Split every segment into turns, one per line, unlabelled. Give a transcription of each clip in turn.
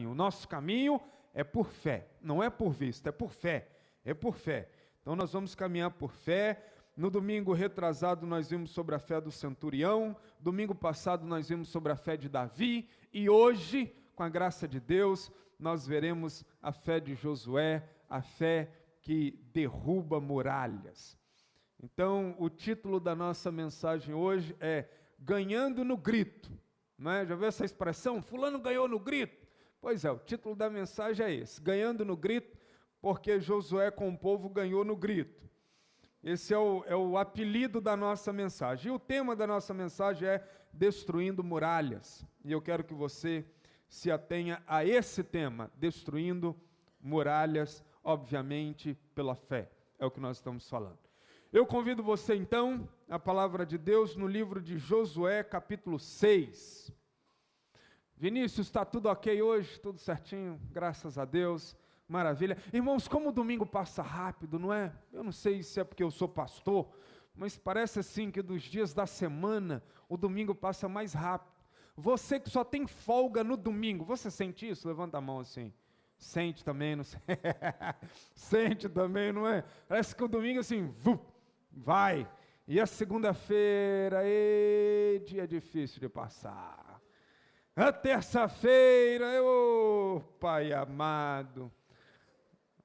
O nosso caminho é por fé, não é por vista, é por fé, é por fé. Então nós vamos caminhar por fé. No domingo retrasado nós vimos sobre a fé do centurião, domingo passado nós vimos sobre a fé de Davi, e hoje, com a graça de Deus, nós veremos a fé de Josué, a fé que derruba muralhas. Então, o título da nossa mensagem hoje é Ganhando no Grito. Não é? Já viu essa expressão? Fulano ganhou no grito. Pois é, o título da mensagem é esse, Ganhando no Grito, porque Josué com o povo ganhou no grito. Esse é o apelido da nossa mensagem. E o tema da nossa mensagem é Destruindo Muralhas. E eu quero que você se atenha a esse tema, Destruindo Muralhas, obviamente pela fé. É o que nós estamos falando. Eu convido você então, a palavra de Deus no livro de Josué, capítulo 6. Vinícius, está tudo ok hoje? Tudo certinho? Graças a Deus. Maravilha. Irmãos, como o domingo passa rápido, não é? Eu não sei se é porque eu sou pastor, mas parece assim que dos dias da semana, o domingo passa mais rápido. Você que só tem folga no domingo, você sente isso? Levanta a mão assim. Sente também, não sei. Sente também, não é? Parece que o domingo assim, vai. E a segunda-feira, dia difícil de passar. A terça-feira, Pai amado.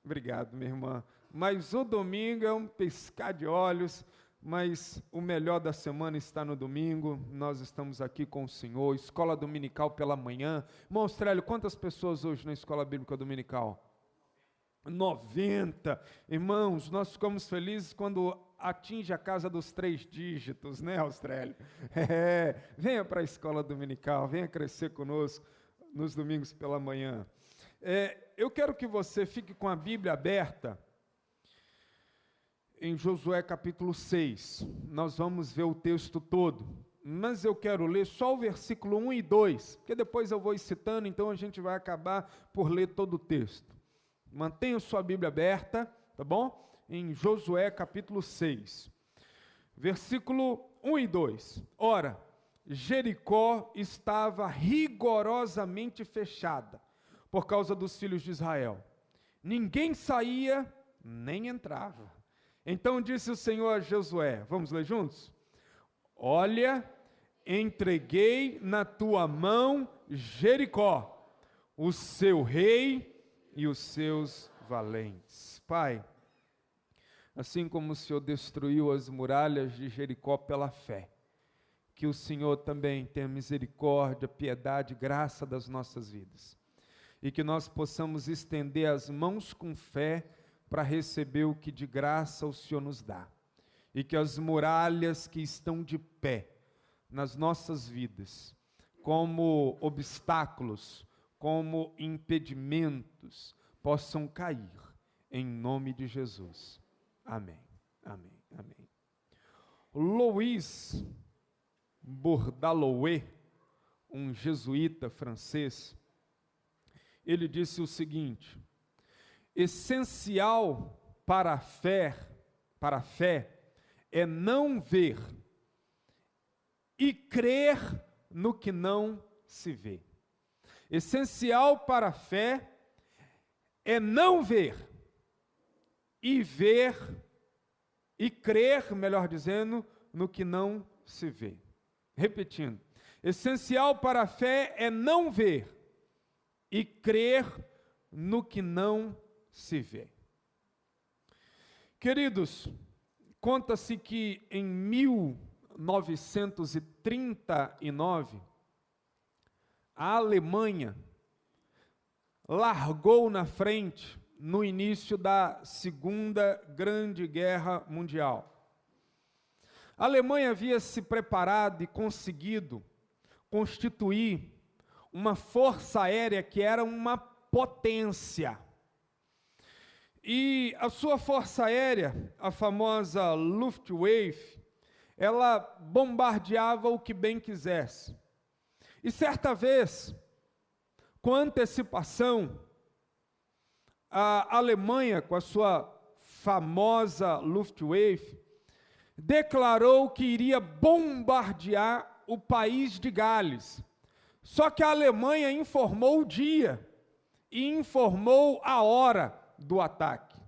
Obrigado, minha irmã. Mas o domingo é um piscar de olhos, mas o melhor da semana está no domingo. Nós estamos aqui com o Senhor, escola dominical pela manhã. Irmão Austélio, quantas pessoas hoje na escola bíblica dominical? 90. Irmãos, nós ficamos felizes quando atinge a casa dos 3 dígitos, né, Austélio? Venha para a escola dominical, venha crescer conosco nos domingos pela manhã. Eu quero que você fique com a Bíblia aberta em Josué capítulo 6. Nós vamos ver o texto todo, mas eu quero ler só o versículo 1 e 2, porque depois eu vou citando, então a gente vai acabar por ler todo o texto. Mantenha sua Bíblia aberta, tá bom? Em Josué capítulo 6, versículo 1 e 2. Ora, Jericó estava rigorosamente fechada por causa dos filhos de Israel. Ninguém saía, nem entrava. Então disse o Senhor a Josué, vamos ler juntos? Olha, entreguei na tua mão Jericó, o seu rei e os seus valentes. Pai, assim como o Senhor destruiu as muralhas de Jericó pela fé, que o Senhor também tenha misericórdia, piedade, graça das nossas vidas. E que nós possamos estender as mãos com fé para receber o que de graça o Senhor nos dá. E que as muralhas que estão de pé nas nossas vidas, como obstáculos, como impedimentos, possam cair, em nome de Jesus. Amém, amém, amém. Louis Bourdaloue, um jesuíta francês, ele disse o seguinte: essencial para a fé é não ver e crer no que não se vê. Essencial para a fé é não ver e crer, melhor dizendo, no que não se vê. Repetindo, essencial para a fé é não ver e crer no que não se vê. Queridos, conta-se que em 1939, a Alemanha largou na frente no início da Segunda Grande Guerra Mundial. A Alemanha havia se preparado e conseguido constituir uma força aérea que era uma potência. E a sua força aérea, a famosa Luftwaffe, ela bombardeava o que bem quisesse. E certa vez, com antecipação, a Alemanha, com a sua famosa Luftwaffe, declarou que iria bombardear o país de Gales. Só que a Alemanha informou o dia e informou a hora do ataque.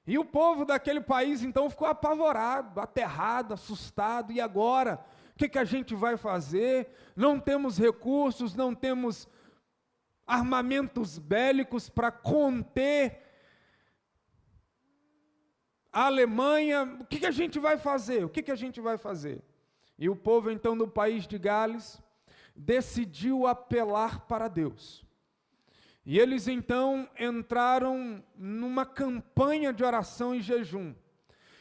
E o povo daquele país então ficou apavorado, aterrado, assustado. E agora? O que a gente vai fazer? Não temos recursos, não temos armamentos bélicos para conter a Alemanha. O que a gente vai fazer? O que a gente vai fazer? E o povo então do país de Gales decidiu apelar para Deus. E eles então entraram numa campanha de oração e jejum.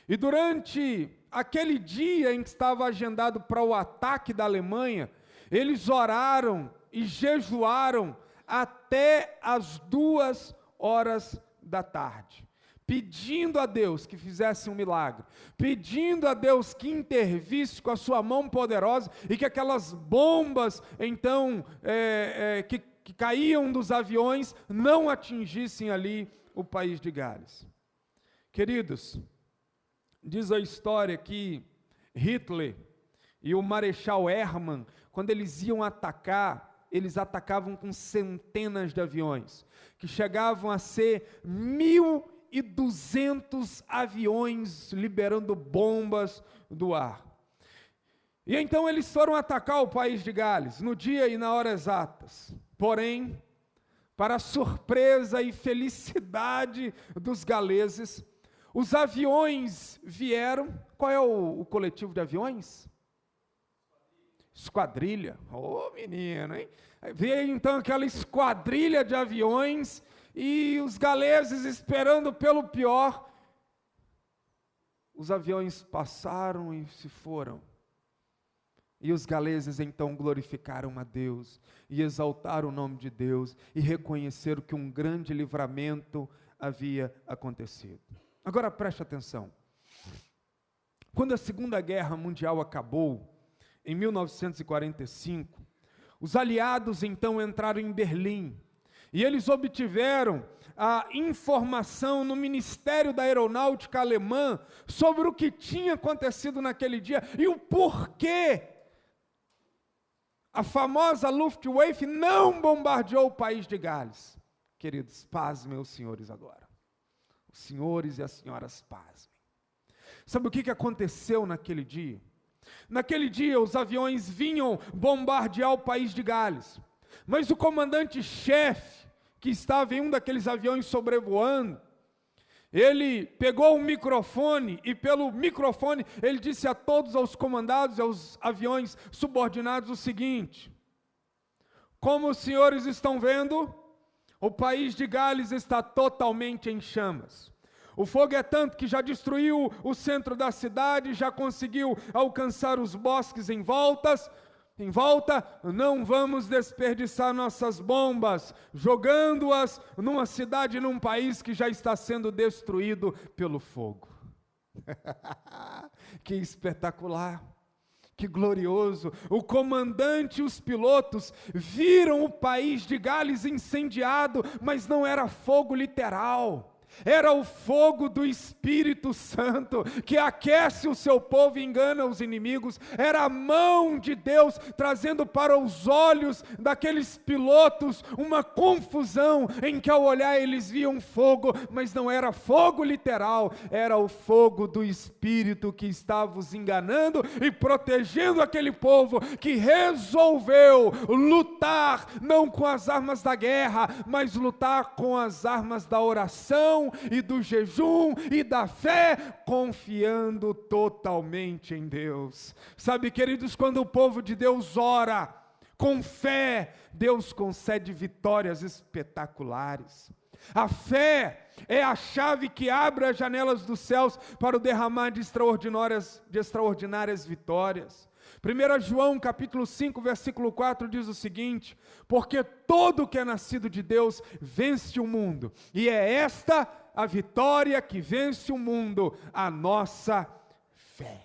E durante aquele dia em que estava agendado para o ataque da Alemanha, eles oraram e jejuaram até as 2 horas da tarde, pedindo a Deus que fizesse um milagre, pedindo a Deus que intervisse com a sua mão poderosa e que aquelas bombas então que caíam dos aviões não atingissem ali o país de Gales. Queridos, diz a história que Hitler e o Marechal Hermann, quando eles iam atacar, eles atacavam com centenas de aviões, que chegavam a ser 1.200 aviões liberando bombas do ar. E então eles foram atacar o país de Gales, no dia e na hora exatas. Porém, para a surpresa e felicidade dos galeses, os aviões vieram. Qual é o coletivo de aviões? Esquadrilha. Ô, menino, hein? Veio então aquela esquadrilha de aviões e os galeses esperando pelo pior. Os aviões passaram e se foram. E os galeses então glorificaram a Deus e exaltaram o nome de Deus e reconheceram que um grande livramento havia acontecido. Agora preste atenção. Quando a Segunda Guerra Mundial acabou, em 1945, os aliados então entraram em Berlim e eles obtiveram a informação no Ministério da Aeronáutica alemã sobre o que tinha acontecido naquele dia e o porquê a famosa Luftwaffe não bombardeou o país de Gales. Queridos, pasmem os senhores agora. Os senhores e as senhoras pasmem. Sabe o que aconteceu naquele dia? Naquele dia os aviões vinham bombardear o país de Gales. Mas o comandante-chefe, que estava em um daqueles aviões sobrevoando, ele pegou o microfone e pelo microfone ele disse a todos os comandados, aos aviões subordinados o seguinte: como os senhores estão vendo, o país de Gales está totalmente em chamas. O fogo é tanto que já destruiu o centro da cidade, já conseguiu alcançar os bosques em volta, não vamos desperdiçar nossas bombas, jogando-as numa cidade, num país que já está sendo destruído pelo fogo. Que espetacular, que glorioso. O comandante e os pilotos viram o país de Gales incendiado, mas não era fogo literal. Era o fogo do Espírito Santo, que aquece o seu povo e engana os inimigos. Era a mão de Deus trazendo para os olhos daqueles pilotos uma confusão, em que ao olhar eles viam fogo, mas não era fogo literal, era o fogo do Espírito que estava os enganando e protegendo aquele povo que resolveu lutar não com as armas da guerra, mas lutar com as armas da oração e do jejum e da fé, confiando totalmente em Deus. Sabe, queridos, quando o povo de Deus ora com fé, Deus concede vitórias espetaculares. A fé é a chave que abre as janelas dos céus para o derramar de extraordinárias vitórias. 1 João capítulo 5, versículo 4 diz o seguinte: porque todo que é nascido de Deus vence o mundo, e é esta a vitória que vence o mundo, a nossa fé.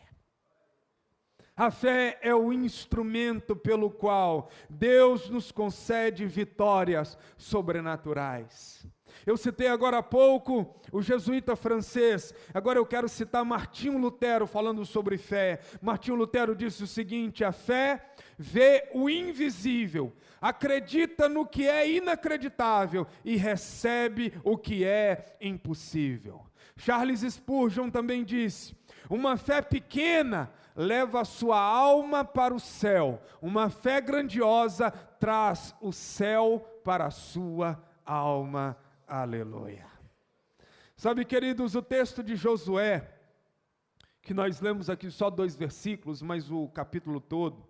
A fé é o instrumento pelo qual Deus nos concede vitórias sobrenaturais. Eu citei agora há pouco o jesuíta francês, agora eu quero citar Martinho Lutero falando sobre fé. Martinho Lutero disse o seguinte: a fé vê o invisível, acredita no que é inacreditável e recebe o que é impossível. Charles Spurgeon também disse: uma fé pequena leva a sua alma para o céu, uma fé grandiosa traz o céu para a sua alma. Aleluia. Sabe, queridos, o texto de Josué, que nós lemos aqui só 2 versículos, mas o capítulo todo,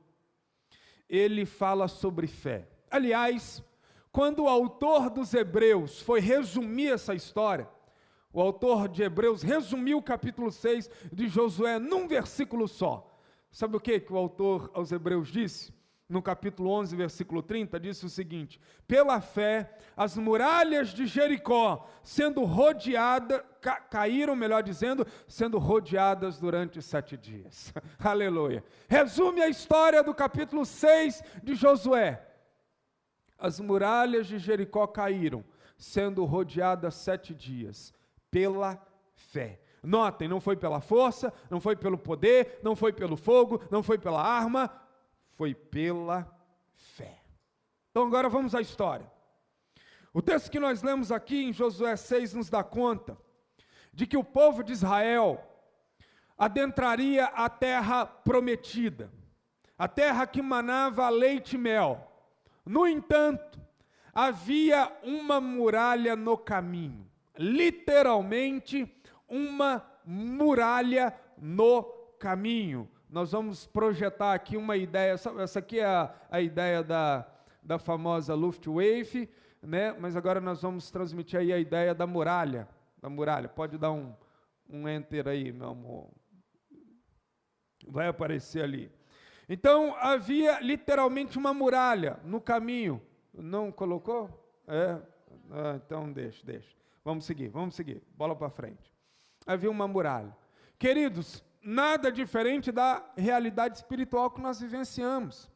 ele fala sobre fé. Aliás, quando o autor dos Hebreus foi resumir essa história, o autor de Hebreus resumiu o capítulo 6 de Josué num versículo só. Sabe o que o autor aos Hebreus disse? No capítulo 11, versículo 30, disse o seguinte: pela fé, as muralhas de Jericó, sendo rodeadas, caíram, melhor dizendo, sendo rodeadas durante 7 dias. Aleluia. Resume a história do capítulo 6 de Josué. As muralhas de Jericó caíram, sendo rodeadas 7 dias. Pela fé. Notem, não foi pela força, não foi pelo poder, não foi pelo fogo, não foi pela arma, foi pela fé. Então agora vamos à história. O texto que nós lemos aqui em Josué 6 nos dá conta de que o povo de Israel adentraria a terra prometida, a terra que manava leite e mel. No entanto, havia uma muralha no caminho. Literalmente, uma muralha no caminho. Nós vamos projetar aqui uma ideia, essa aqui é a ideia da famosa Luftwaffe, né? Mas agora nós vamos transmitir aí a ideia da muralha, pode dar um enter aí, meu amor, vai aparecer ali. Então, havia literalmente uma muralha no caminho, não colocou? Então deixa. Vamos seguir, bola para frente. Havia uma muralha. Queridos, nada diferente da realidade espiritual que nós vivenciamos.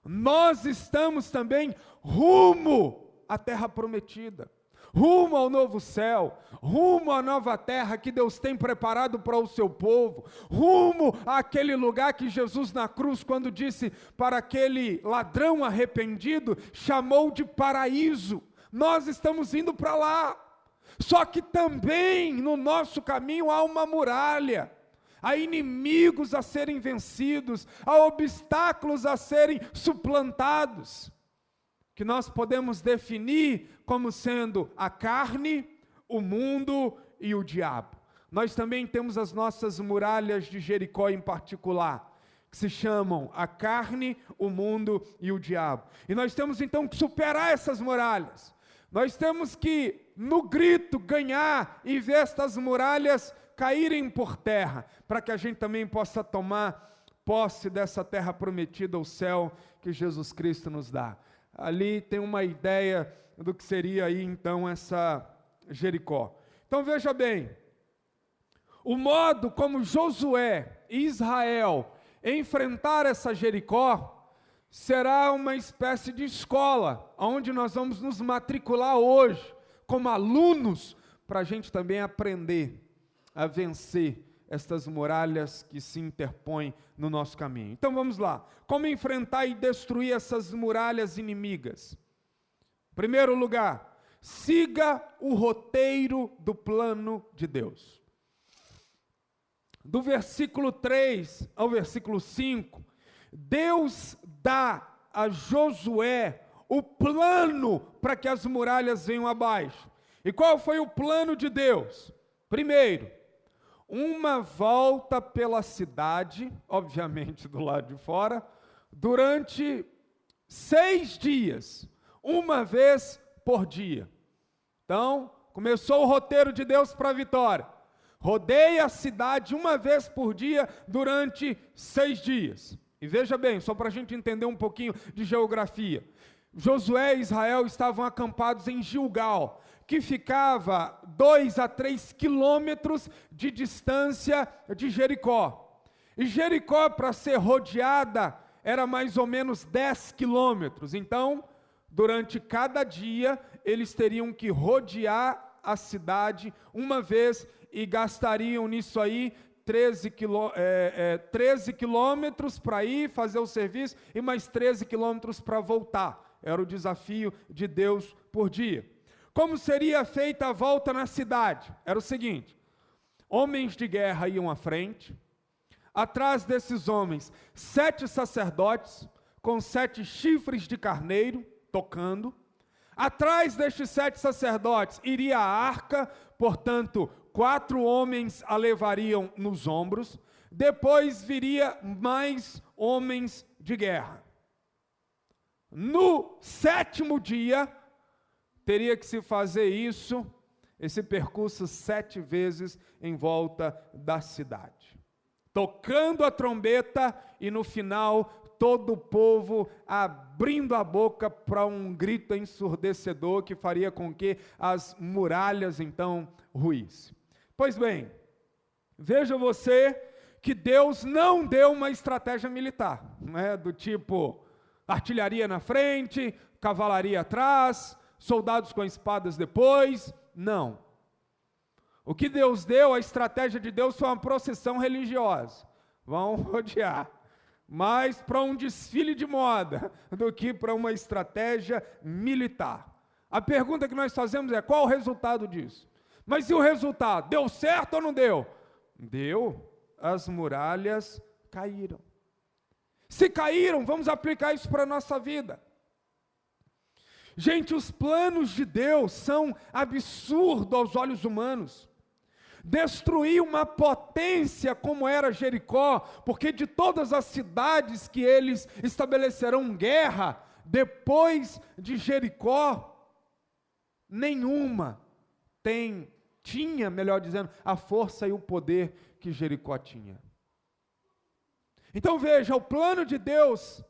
Nós estamos também rumo à terra prometida, rumo ao novo céu, rumo à nova terra que Deus tem preparado para o seu povo, rumo àquele lugar que Jesus na cruz, quando disse para aquele ladrão arrependido, chamou de paraíso. Nós estamos indo para lá. Só que também no nosso caminho há uma muralha, há inimigos a serem vencidos, há obstáculos a serem suplantados, que nós podemos definir como sendo a carne, o mundo e o diabo. Nós também temos as nossas muralhas de Jericó em particular, que se chamam a carne, o mundo e o diabo. E nós temos então que superar essas muralhas. Nós temos que, no grito, ganhar e ver estas muralhas caírem por terra, para que a gente também possa tomar posse dessa terra prometida, o céu que Jesus Cristo nos dá. Ali tem uma ideia do que seria aí então essa Jericó. Então veja bem, o modo como Josué e Israel enfrentaram essa Jericó será uma espécie de escola, onde nós vamos nos matricular hoje, como alunos, para a gente também aprender a vencer estas muralhas que se interpõem no nosso caminho. Então vamos lá, como enfrentar e destruir essas muralhas inimigas? Primeiro lugar, siga o roteiro do plano de Deus. Do versículo 3 ao versículo 5, Deus dá a Josué o plano para que as muralhas venham abaixo. E qual foi o plano de Deus? Primeiro, uma volta pela cidade, obviamente do lado de fora, durante 6 dias, uma vez por dia. Então, começou o roteiro de Deus para a vitória. Rodeie a cidade uma vez por dia durante 6 dias. E veja bem, só para a gente entender um pouquinho de geografia. Josué e Israel estavam acampados em Gilgal, que ficava 2 a 3 quilômetros de distância de Jericó. E Jericó, para ser rodeada, era mais ou menos 10 quilômetros. Então, durante cada dia, eles teriam que rodear a cidade uma vez e gastariam nisso aí 13 quilômetros para ir fazer o serviço e mais 13 quilômetros para voltar. Era o desafio de Deus por dia. Como seria feita a volta na cidade? Era o seguinte: homens de guerra iam à frente, atrás desses homens, 7 sacerdotes com 7 chifres de carneiro tocando. Atrás destes 7 sacerdotes iria a arca, portanto, 4 homens a levariam nos ombros. Depois viria mais homens de guerra. No 7º dia, teria que se fazer isso, esse percurso 7 vezes em volta da cidade, tocando a trombeta, e no final todo o povo abrindo a boca para um grito ensurdecedor que faria com que as muralhas então ruíssem. Pois bem, veja você que Deus não deu uma estratégia militar, não é? Do tipo artilharia na frente, cavalaria atrás, soldados com espadas depois. Não. O que Deus deu, a estratégia de Deus foi uma procissão religiosa. Vão rodear. Mais para um desfile de moda do que para uma estratégia militar. A pergunta que nós fazemos é: qual o resultado disso? Mas e o resultado? Deu certo ou não deu? Deu. As muralhas caíram. Se caíram, vamos aplicar isso para a nossa vida. Gente, os planos de Deus são absurdos aos olhos humanos. Destruir uma potência como era Jericó, porque de todas as cidades que eles estabelecerão guerra, depois de Jericó, nenhuma tinha, melhor dizendo, a força e o poder que Jericó tinha. Então veja, o plano de Deus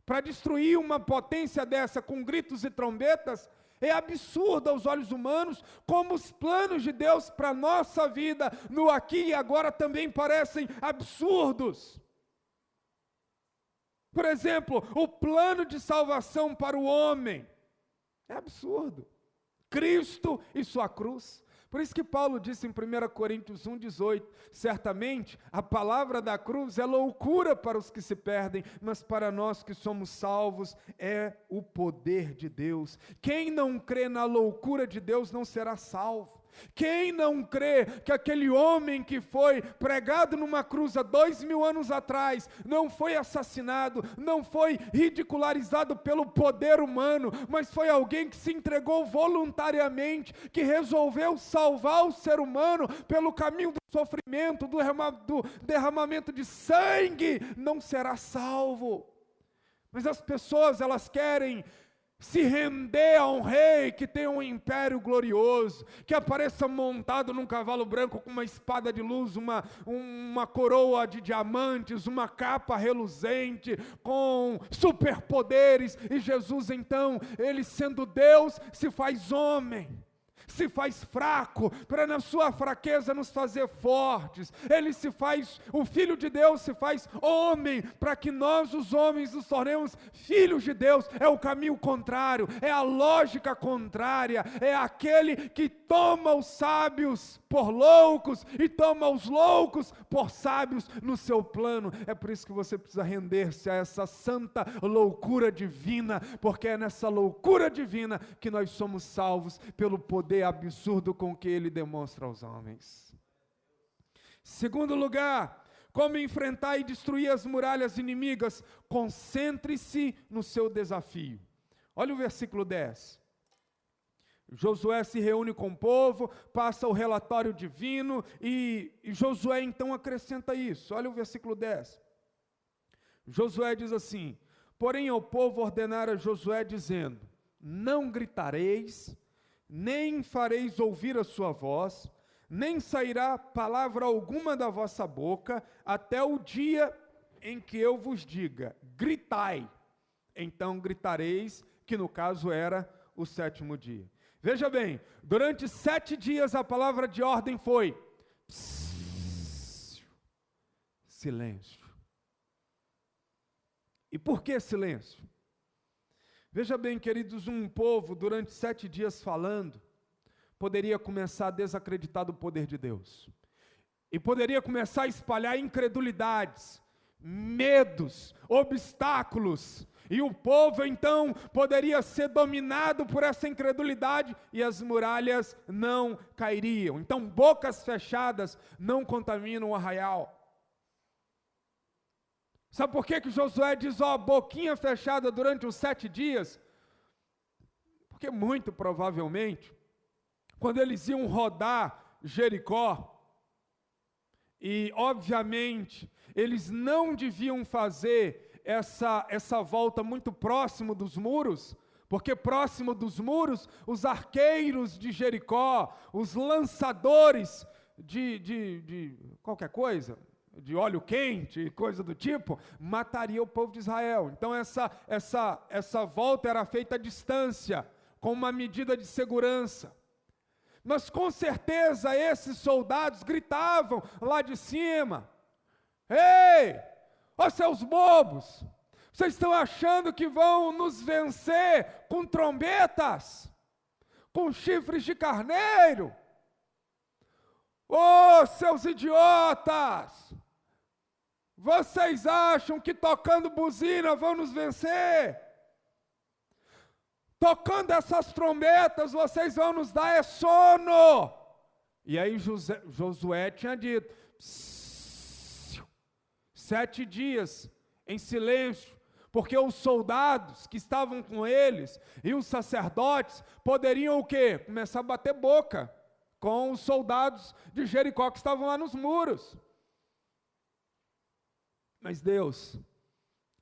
para destruir uma potência dessa com gritos e trombetas é absurdo aos olhos humanos, como os planos de Deus para a nossa vida, no aqui e agora, também parecem absurdos. Por exemplo, o plano de salvação para o homem é absurdo. Cristo e sua cruz. Por isso que Paulo disse em 1 Coríntios 1,18, certamente a palavra da cruz é loucura para os que se perdem, mas para nós que somos salvos é o poder de Deus. Quem não crê na loucura de Deus não será salvo. Quem não crê que aquele homem que foi pregado numa cruz há 2000 anos atrás, não foi assassinado, não foi ridicularizado pelo poder humano, mas foi alguém que se entregou voluntariamente, que resolveu salvar o ser humano pelo caminho do sofrimento, do derramamento de sangue, não será salvo. Mas as pessoas, elas querem se render a um rei que tem um império glorioso, que apareça montado num cavalo branco com uma espada de luz, uma coroa de diamantes, uma capa reluzente, com superpoderes, e Jesus então, ele sendo Deus, se faz homem, se faz fraco, para na sua fraqueza nos fazer fortes. Ele se faz, o Filho de Deus se faz homem, para que nós os homens nos tornemos filhos de Deus. É o caminho contrário, é a lógica contrária, é aquele que toma os sábios por loucos e toma os loucos por sábios no seu plano. É por isso que você precisa render-se a essa santa loucura divina, porque é nessa loucura divina que nós somos salvos pelo poder absurdo com que ele demonstra aos homens. Segundo lugar, como enfrentar e destruir as muralhas inimigas? Concentre-se no seu desafio. Olha o versículo 10. Josué se reúne com o povo, passa o relatório divino e Josué então acrescenta isso. Olha o versículo 10. Josué diz assim: porém ao povo ordenara Josué dizendo: não gritareis, nem fareis ouvir a sua voz, nem sairá palavra alguma da vossa boca, até o dia em que eu vos diga, gritai. Então gritareis, que no caso era o 7º dia. Veja bem, durante 7 dias a palavra de ordem foi silêncio. E por que silêncio? Veja bem, queridos, um povo durante 7 dias falando, poderia começar a desacreditar do poder de Deus. E poderia começar a espalhar incredulidades, medos, obstáculos. E o povo então poderia ser dominado por essa incredulidade e as muralhas não cairiam. Então bocas fechadas não contaminam o arraial. Sabe por que Josué diz, boquinha fechada durante os 7 dias? Porque muito provavelmente, quando eles iam rodar Jericó, e obviamente eles não deviam fazer essa volta muito próximo dos muros, porque próximo dos muros, os arqueiros de Jericó, os lançadores de qualquer coisa, de óleo quente, coisa do tipo, mataria o povo de Israel. Então essa volta era feita à distância, com uma medida de segurança. Mas com certeza esses soldados gritavam lá de cima, ei, ó seus bobos, vocês estão achando que vão nos vencer com trombetas, com chifres de carneiro? Ô seus idiotas, vocês acham que tocando buzina vão nos vencer? Tocando essas trombetas, vocês vão nos dar sono. E aí Josué tinha dito, 7 dias em silêncio, porque os soldados que estavam com eles e os sacerdotes poderiam o quê? Começar a bater boca com os soldados de Jericó que estavam lá nos muros. Mas Deus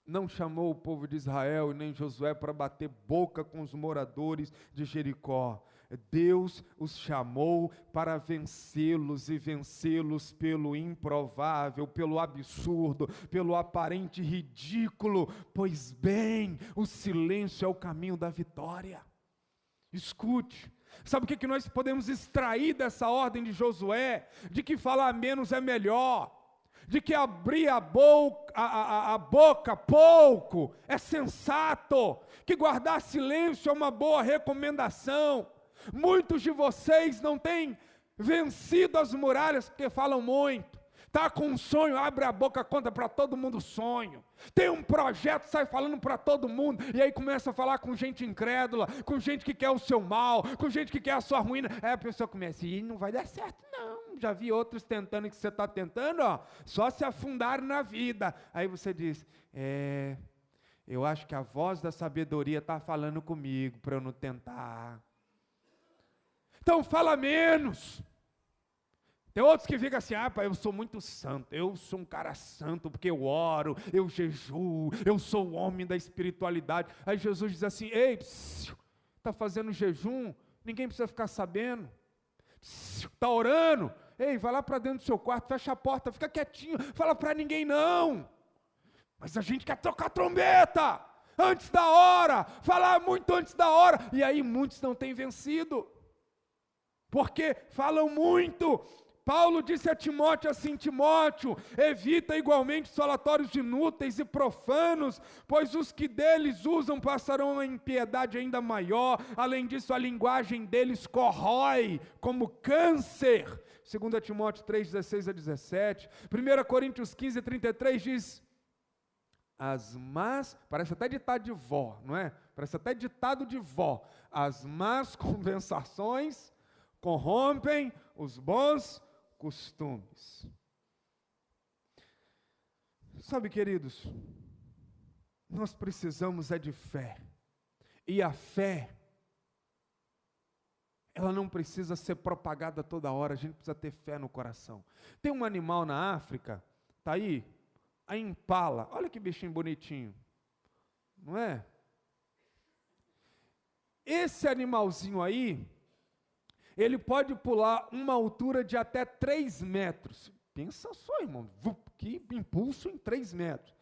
não chamou o povo de Israel e nem Josué para bater boca com os moradores de Jericó. Deus os chamou para vencê-los e vencê-los pelo improvável, pelo absurdo, pelo aparente ridículo. Pois bem, o silêncio é o caminho da vitória. Escute. Sabe o que nós podemos extrair dessa ordem de Josué? De que falar menos é melhor. De que abrir a boca pouco é sensato, que guardar silêncio é uma boa recomendação. Muitos de vocês não têm vencido as muralhas porque falam muito. Está com um sonho, abre a boca, conta para todo mundo o sonho. Tem um projeto, sai falando para todo mundo, e aí começa a falar com gente incrédula, com gente que quer o seu mal, com gente que quer a sua ruína. Aí a pessoa começa, e não vai dar certo não, já vi outros tentando o que você está tentando, só se afundar na vida. Aí você diz, eu acho que a voz da sabedoria está falando comigo, para eu não tentar. Então fala menos. Tem outros que ficam assim, pai, eu sou muito santo, eu sou um cara santo, porque eu oro, eu jejuo, eu sou o homem da espiritualidade. Aí Jesus diz assim, ei, está fazendo jejum, ninguém precisa ficar sabendo. Está orando, ei, vai lá para dentro do seu quarto, fecha a porta, fica quietinho, fala para ninguém não. Mas a gente quer tocar trombeta, antes da hora, falar muito antes da hora, e aí muitos não têm vencido, porque falam muito. Paulo disse a Timóteo assim, Timóteo, evita igualmente falatórios inúteis e profanos, pois os que deles usam passarão uma impiedade ainda maior, além disso a linguagem deles corrói como câncer, 2 Timóteo 3, 16 a 17, 1 Coríntios 15, 33 diz, parece até ditado de vó, não é? Parece até ditado de vó, as más conversações corrompem os bons costumes. Sabe, queridos, nós precisamos de fé, e a fé, ela não precisa ser propagada toda hora, a gente precisa ter fé no coração. Tem um animal na África, está aí, a impala, olha que bichinho bonitinho, não é? Esse animalzinho aí, ele pode pular uma altura de até 3 metros. Pensa só, irmão, que impulso em 3 metros.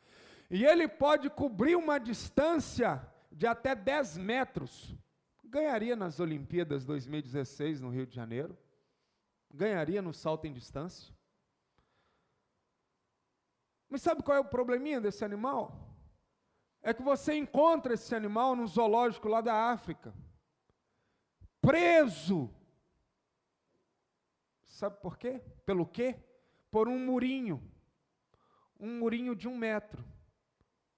E ele pode cobrir uma distância de até 10 metros. Ganharia nas Olimpíadas 2016 no Rio de Janeiro. Ganharia no salto em distância. Mas sabe qual é o probleminha desse animal? É que você encontra esse animal no zoológico lá da África, preso. Sabe por quê? Pelo quê? por um murinho de 1 metro.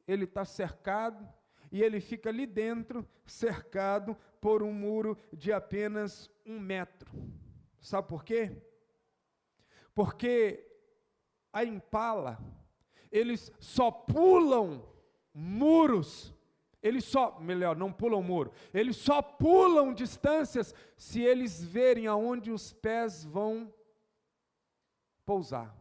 Ele está cercado e ele fica ali dentro, cercado por um muro de apenas 1 metro. Sabe por quê? Porque a Impala, eles só pulam muros, não pulam muro, eles só pulam distâncias se eles verem aonde os pés vão pousar.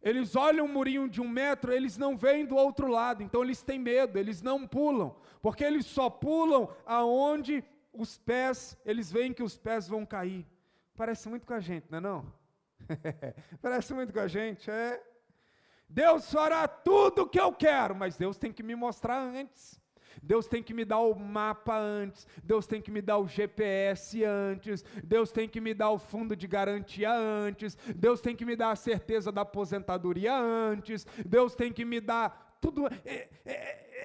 Eles olham um murinho de 1 metro, eles não veem do outro lado, então eles têm medo, eles não pulam, porque eles só pulam aonde os pés, eles veem que os pés vão cair. Parece muito com a gente, não é não? Parece muito com a gente, é. Deus fará tudo o que eu quero, mas Deus tem que me mostrar antes. Deus tem que me dar o mapa antes, Deus tem que me dar o GPS antes, Deus tem que me dar o fundo de garantia antes, Deus tem que me dar a certeza da aposentadoria antes, Deus tem que me dar tudo.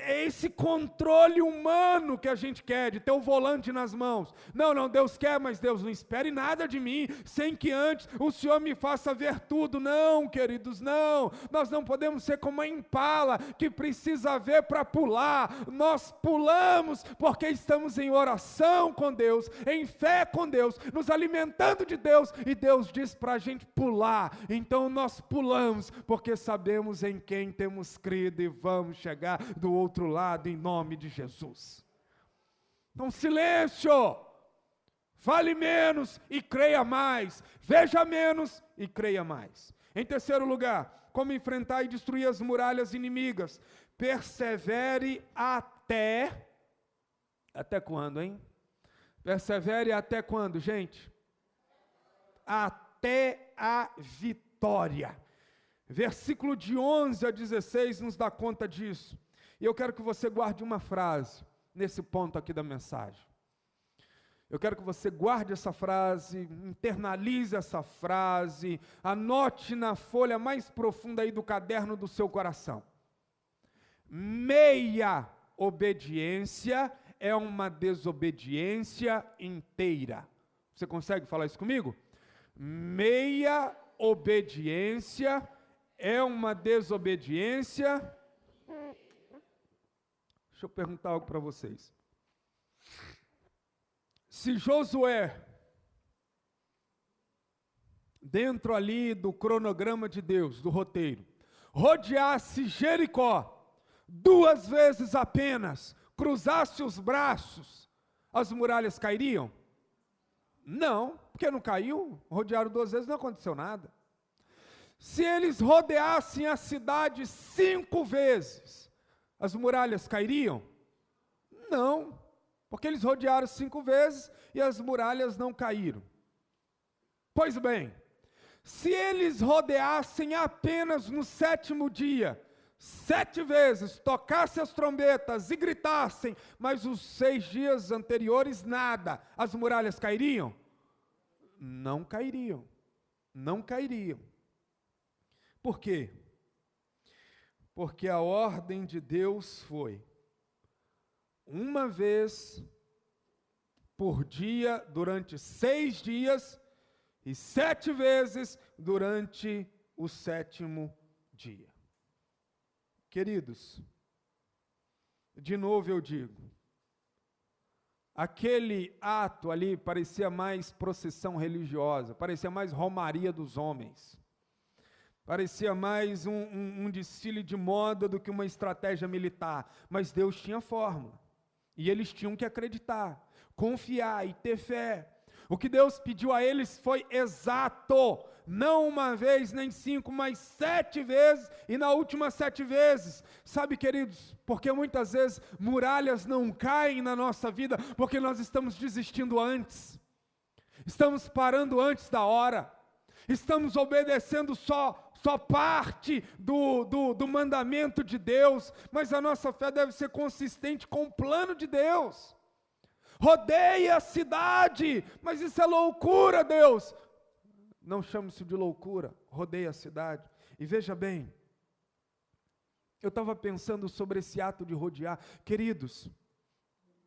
É esse controle humano que a gente quer, de ter o volante nas mãos. Não, Deus quer, mas Deus não espere nada de mim, sem que antes o Senhor me faça ver tudo. Não, queridos, não. Nós não podemos ser como a Impala, que precisa ver para pular. Nós pulamos porque estamos em oração com Deus, em fé com Deus, nos alimentando de Deus, e Deus diz para a gente pular. Então nós pulamos, porque sabemos em quem temos crido e vamos chegar do outro lado, em nome de Jesus. Então, silêncio, fale menos e creia mais, veja menos e creia mais. Em terceiro lugar, como enfrentar e destruir as muralhas inimigas? Persevere até quando, hein? Persevere até quando, gente? Até a vitória. Versículo de 11 a 16 nos dá conta disso. E eu quero que você guarde uma frase nesse ponto aqui da mensagem. Eu quero que você guarde essa frase, internalize essa frase, anote na folha mais profunda aí do caderno do seu coração. Meia obediência é uma desobediência inteira. Você consegue falar isso comigo? Meia obediência é uma desobediência. Deixa eu perguntar algo para vocês. Se Josué, dentro ali do cronograma de Deus, do roteiro, rodeasse Jericó 2 vezes apenas, cruzasse os braços, as muralhas cairiam? Não, porque não caiu, rodearam 2 vezes, não aconteceu nada. Se eles rodeassem a cidade 5 vezes, as muralhas cairiam? Não, porque eles rodearam 5 vezes e as muralhas não caíram. Pois bem, se eles rodeassem apenas no 7º dia, 7 vezes, tocassem as trombetas e gritassem, mas os 6 dias anteriores nada, as muralhas cairiam? Não cairiam, não cairiam. Por quê? Porque a ordem de Deus foi 1 vez por dia durante 6 dias e 7 vezes durante o 7º dia. Queridos, de novo eu digo, aquele ato ali parecia mais procissão religiosa, parecia mais romaria dos homens. Parecia mais um desfile de moda do que uma estratégia militar. Mas Deus tinha fórmula. E eles tinham que acreditar, confiar e ter fé. O que Deus pediu a eles foi exato. Não 1 vez, nem 5, mas 7 vezes. E na última 7 vezes. Sabe, queridos, porque muitas vezes muralhas não caem na nossa vida, porque nós estamos desistindo antes. Estamos parando antes da hora. Estamos obedecendo só parte do mandamento de Deus, mas a nossa fé deve ser consistente com o plano de Deus. Rodeia a cidade, mas isso é loucura, Deus. Não chame isso de loucura, rodeia a cidade. E veja bem, eu estava pensando sobre esse ato de rodear. Queridos,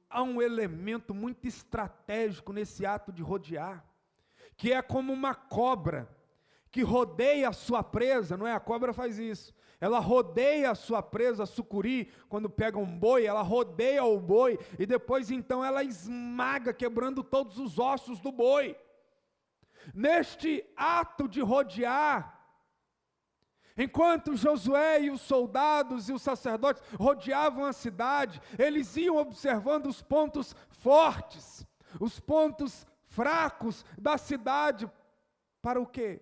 há um elemento muito estratégico nesse ato de rodear, que é como uma cobra, que rodeia a sua presa, não é? A cobra faz isso. Ela rodeia a sua presa, a sucuri, quando pega um boi, ela rodeia o boi, e depois então ela esmaga, quebrando todos os ossos do boi. Neste ato de rodear, enquanto Josué e os soldados e os sacerdotes rodeavam a cidade, eles iam observando os pontos fortes, os pontos fracos da cidade. Para o quê?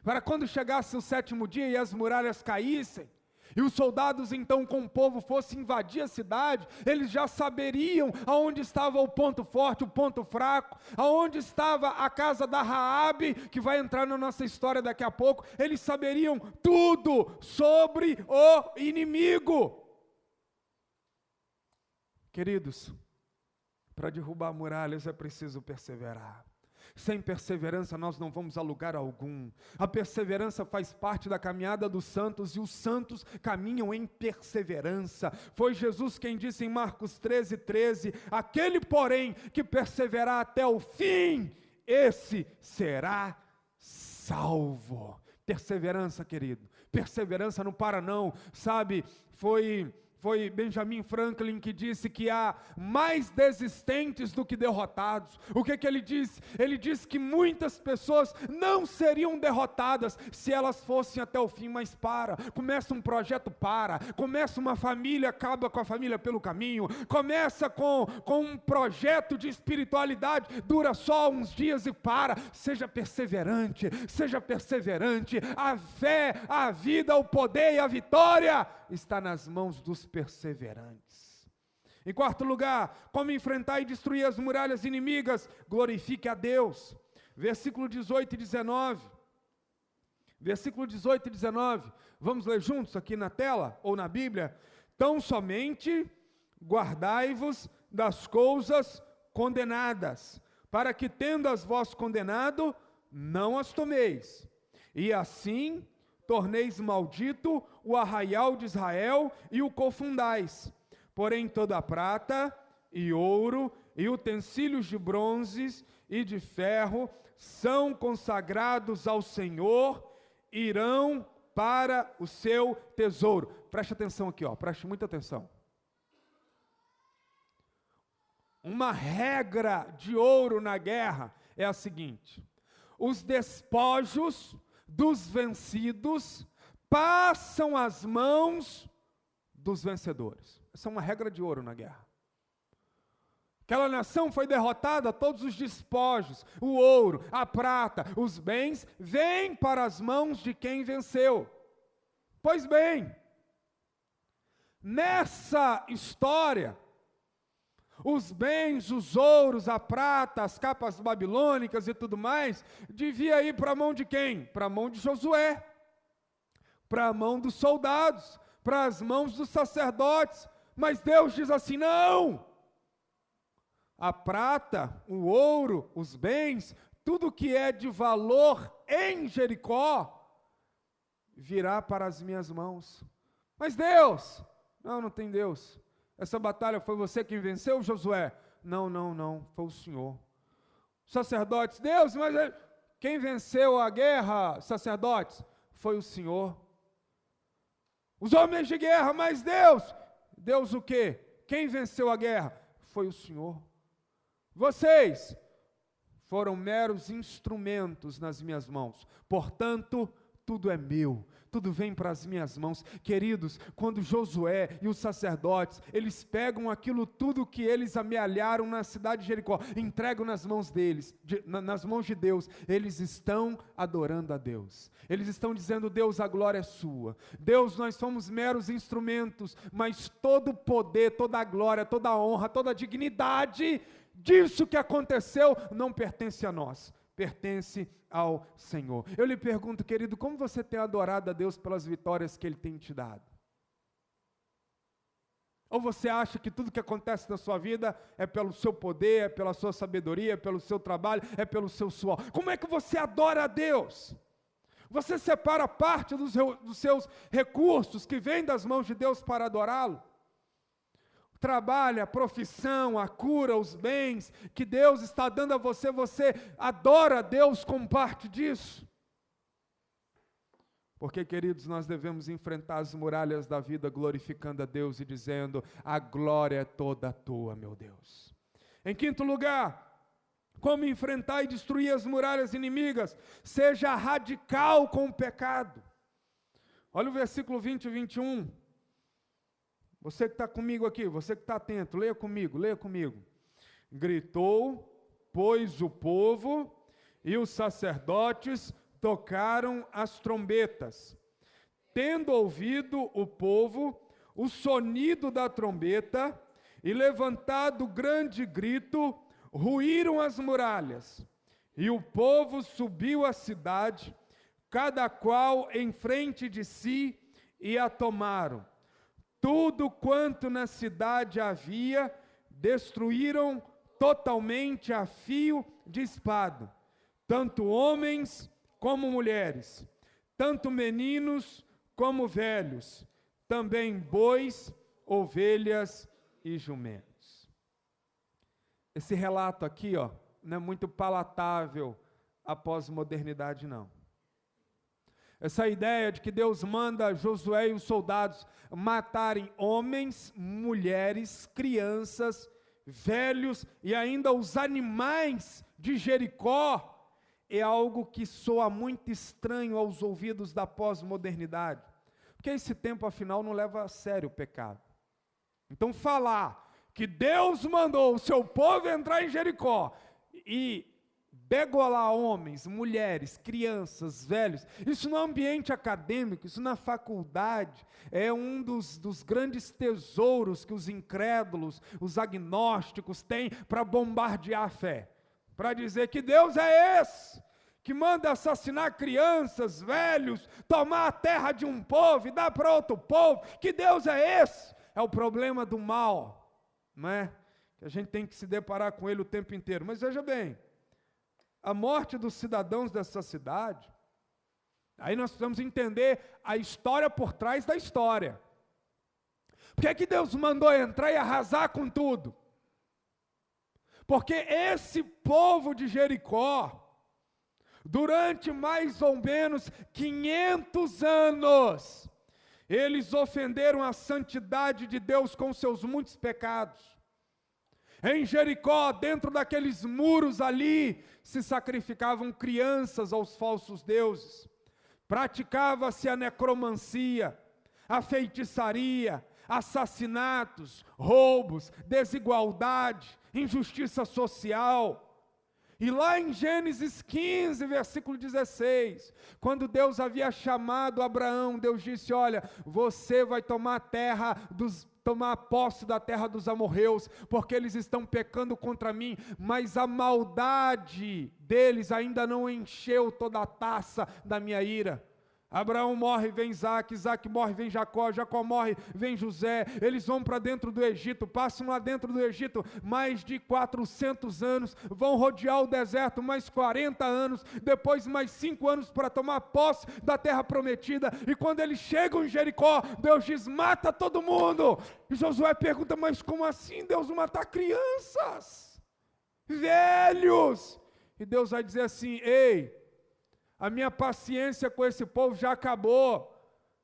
Para quando chegasse o 7º dia e as muralhas caíssem, e os soldados então com o povo fossem invadir a cidade, eles já saberiam aonde estava o ponto forte, o ponto fraco, aonde estava a casa da Raabe, que vai entrar na nossa história daqui a pouco. Eles saberiam tudo sobre o inimigo. Queridos, para derrubar muralhas é preciso perseverar. Sem perseverança nós não vamos a lugar algum. A perseverança faz parte da caminhada dos santos, e os santos caminham em perseverança. Foi Jesus quem disse em Marcos 13:13, aquele porém que perseverar até o fim, esse será salvo. Perseverança, querido, perseverança não para não, sabe, foi Benjamin Franklin que disse que há mais desistentes do que derrotados. O que ele disse? Ele disse que muitas pessoas não seriam derrotadas se elas fossem até o fim, mas começa um projeto, começa uma família, acaba com a família pelo caminho, começa com um projeto de espiritualidade, dura só uns dias e seja perseverante, a fé, a vida, o poder e a vitória está nas mãos dos perseverantes. Em quarto lugar, como enfrentar e destruir as muralhas inimigas? Glorifique a Deus. Versículo 18 e 19. Versículo 18 e 19. Vamos ler juntos aqui na tela ou na Bíblia? Tão somente guardai-vos das coisas condenadas, para que, tendo as vós condenado, não as tomeis. E assim torneis maldito o arraial de Israel e o confundais. Porém toda a prata e ouro e utensílios de bronze e de ferro são consagrados ao Senhor, irão para o seu tesouro. Preste atenção aqui, preste muita atenção. Uma regra de ouro na guerra é a seguinte: os despojos dos vencidos passam às mãos dos vencedores. Essa é uma regra de ouro na guerra. Aquela nação foi derrotada, todos os despojos, o ouro, a prata, os bens, vêm para as mãos de quem venceu. Pois bem, nessa história, os bens, os ouros, a prata, as capas babilônicas e tudo mais, devia ir para a mão de quem? Para a mão de Josué, para a mão dos soldados, para as mãos dos sacerdotes. Mas Deus diz assim: não! A prata, o ouro, os bens, tudo que é de valor em Jericó, virá para as minhas mãos. Mas Deus, não tem Deus. Essa batalha foi você quem venceu, Josué? Não, foi o Senhor. Sacerdotes, Deus, mas quem venceu a guerra, sacerdotes? Foi o Senhor. Os homens de guerra, mas Deus o quê? Quem venceu a guerra? Foi o Senhor. Vocês foram meros instrumentos nas minhas mãos, portanto, tudo é meu, tudo vem para as minhas mãos. Queridos, quando Josué e os sacerdotes, eles pegam aquilo tudo que eles amealharam na cidade de Jericó, entregam nas mãos deles, nas mãos de Deus, eles estão adorando a Deus, eles estão dizendo: Deus, a glória é sua, Deus, nós somos meros instrumentos, mas todo o poder, toda a glória, toda a honra, toda a dignidade disso que aconteceu não pertence a nós, pertence ao Senhor. Eu lhe pergunto, querido, como você tem adorado a Deus pelas vitórias que Ele tem te dado? Ou você acha que tudo que acontece na sua vida é pelo seu poder, é pela sua sabedoria, é pelo seu trabalho, é pelo seu suor? Como é que você adora a Deus? Você separa parte dos seus recursos que vêm das mãos de Deus para adorá-lo? Trabalho, a profissão, a cura, os bens que Deus está dando a você, você adora a Deus como parte disso? Porque, queridos, nós devemos enfrentar as muralhas da vida glorificando a Deus e dizendo: a glória é toda tua, meu Deus. Em quinto lugar, como enfrentar e destruir as muralhas inimigas? Seja radical com o pecado. Olha o versículo 20 e 21. Você que está comigo aqui, você que está atento, leia comigo, leia comigo. Gritou, pois, o povo, e os sacerdotes tocaram as trombetas. Tendo ouvido o povo o sonido da trombeta, e levantado grande grito, ruíram as muralhas, e o povo subiu à cidade, cada qual em frente de si, e a tomaram. Tudo quanto na cidade havia, destruíram totalmente a fio de espada, tanto homens como mulheres, tanto meninos como velhos, também bois, ovelhas e jumentos. Esse relato aqui, não é muito palatável à pós-modernidade, não. Essa ideia de que Deus manda Josué e os soldados matarem homens, mulheres, crianças, velhos e ainda os animais de Jericó, é algo que soa muito estranho aos ouvidos da pós-modernidade. Porque esse tempo, afinal, não leva a sério o pecado. Então, falar que Deus mandou o seu povo entrar em Jericó e degolar homens, mulheres, crianças, velhos, isso no ambiente acadêmico, isso na faculdade, é um dos grandes tesouros que os incrédulos, os agnósticos têm para bombardear a fé, para dizer que Deus é esse, que manda assassinar crianças, velhos, tomar a terra de um povo e dar para outro povo, que Deus é esse, é o problema do mal, não é? Que a gente tem que se deparar com ele o tempo inteiro. Mas veja bem, a morte dos cidadãos dessa cidade, aí nós precisamos entender a história por trás da história. Por que é que Deus mandou entrar e arrasar com tudo? Porque esse povo de Jericó, durante mais ou menos 500 anos, eles ofenderam a santidade de Deus com seus muitos pecados. Em Jericó, dentro daqueles muros ali, se sacrificavam crianças aos falsos deuses. Praticava-se a necromancia, a feitiçaria, assassinatos, roubos, desigualdade, injustiça social. E lá em Gênesis 15, versículo 16, quando Deus havia chamado Abraão, Deus disse: olha, você vai tomar posse da terra dos amorreus, porque eles estão pecando contra mim, mas a maldade deles ainda não encheu toda a taça da minha ira. Abraão morre, vem Isaac, Isaac morre, vem Jacó, Jacó morre, vem José, eles vão para dentro do Egito, passam lá dentro do Egito mais de 400 anos, vão rodear o deserto mais 40 anos, depois mais 5 anos para tomar posse da terra prometida, e quando eles chegam em Jericó, Deus diz: mata todo mundo. E Josué pergunta: mas como assim Deus matar crianças, velhos? E Deus vai dizer assim: ei, a minha paciência com esse povo já acabou.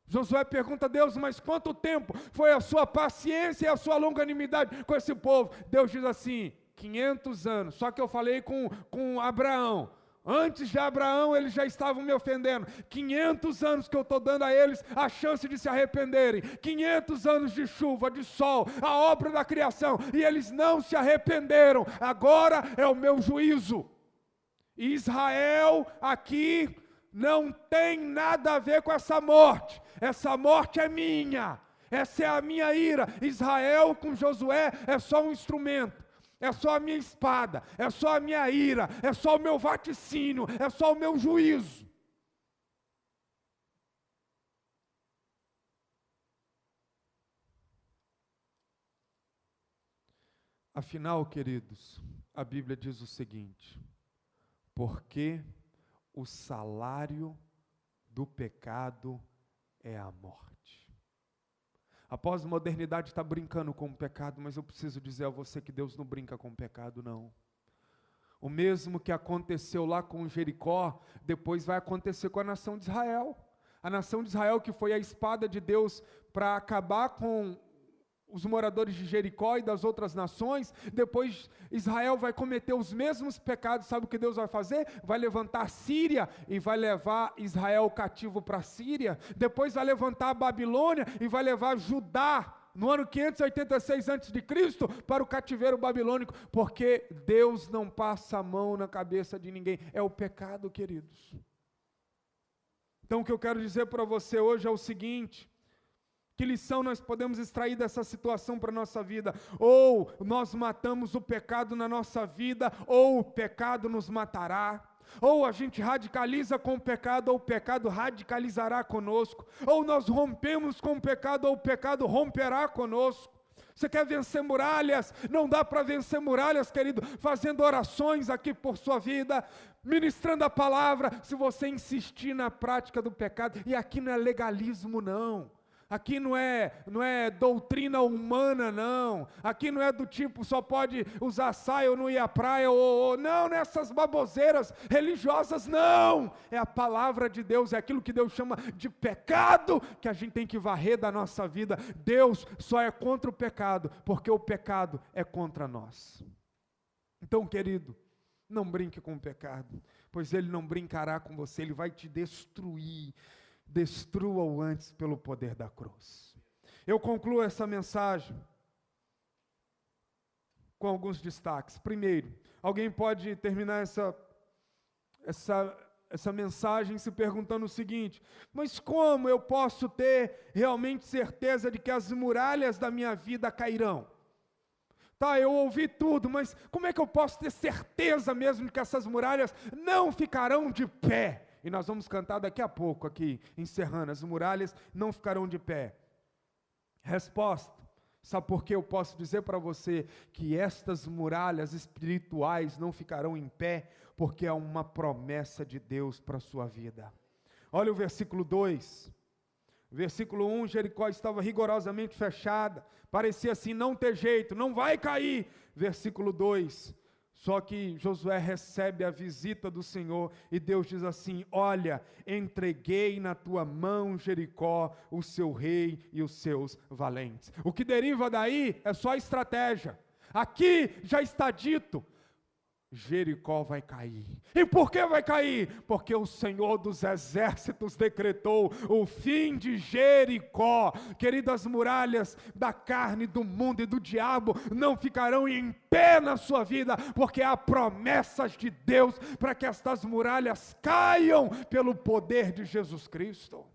Josué pergunta a Deus: mas quanto tempo foi a sua paciência e a sua longanimidade com esse povo? Deus diz assim: 500 anos. Só que eu falei com Abraão. Antes de Abraão, eles já estavam me ofendendo. 500 anos que eu estou dando a eles a chance de se arrependerem. 500 anos de chuva, de sol, a obra da criação. E eles não se arrependeram. Agora é o meu juízo. Israel aqui não tem nada a ver com essa morte é minha, essa é a minha ira. Israel com Josué é só um instrumento, é só a minha espada, é só a minha ira, é só o meu vaticínio, é só o meu juízo. Afinal, queridos, a Bíblia diz o seguinte: porque o salário do pecado é a morte. A pós-modernidade está brincando com o pecado, mas eu preciso dizer a você que Deus não brinca com o pecado, não. O mesmo que aconteceu lá com Jericó, depois vai acontecer com a nação de Israel. A nação de Israel, que foi a espada de Deus para acabar com os moradores de Jericó e das outras nações, depois Israel vai cometer os mesmos pecados. Sabe o que Deus vai fazer? Vai levantar a Síria e vai levar Israel cativo para a Síria. Depois vai levantar a Babilônia e vai levar Judá, no ano 586 a.C., para o cativeiro babilônico, porque Deus não passa a mão na cabeça de ninguém. É o pecado, queridos. Então o que eu quero dizer para você hoje é o seguinte: que lição nós podemos extrair dessa situação para a nossa vida? Ou nós matamos o pecado na nossa vida, ou o pecado nos matará. Ou a gente radicaliza com o pecado, ou o pecado radicalizará conosco. Ou nós rompemos com o pecado, ou o pecado romperá conosco. Você quer vencer muralhas? Não dá para vencer muralhas, querido, fazendo orações aqui por sua vida, ministrando a palavra, se você insistir na prática do pecado. E aqui não é legalismo, não. Aqui não é doutrina humana, não. Aqui não é do tipo, só pode usar saia ou não ir à praia, não, nessas baboseiras religiosas, não. É a palavra de Deus, é aquilo que Deus chama de pecado, que a gente tem que varrer da nossa vida. Deus só é contra o pecado, porque o pecado é contra nós. Então, querido, não brinque com o pecado, pois ele não brincará com você, ele vai te destruir. Destrua-o antes pelo poder da cruz. Eu concluo essa mensagem com alguns destaques. Primeiro, alguém pode terminar essa mensagem se perguntando o seguinte: mas como eu posso ter realmente certeza de que as muralhas da minha vida cairão? Tá, eu ouvi tudo, mas como é que eu posso ter certeza mesmo de que essas muralhas não ficarão de pé? E nós vamos cantar daqui a pouco aqui, encerrando. As muralhas não ficarão de pé. Resposta: sabe por que eu posso dizer para você que estas muralhas espirituais não ficarão em pé? Porque é uma promessa de Deus para a sua vida. Olha o versículo 2. Versículo 1, Jericó estava rigorosamente fechada. Parecia assim, não ter jeito, não vai cair. Versículo 2. Só que Josué recebe a visita do Senhor e Deus diz assim: olha, entreguei na tua mão Jericó, o seu rei e os seus valentes. O que deriva daí é só estratégia. Aqui já está dito: Jericó vai cair. E por que vai cair? Porque o Senhor dos exércitos decretou o fim de Jericó. Queridas, muralhas da carne, do mundo e do diabo não ficarão em pé na sua vida, porque há promessas de Deus para que estas muralhas caiam pelo poder de Jesus Cristo.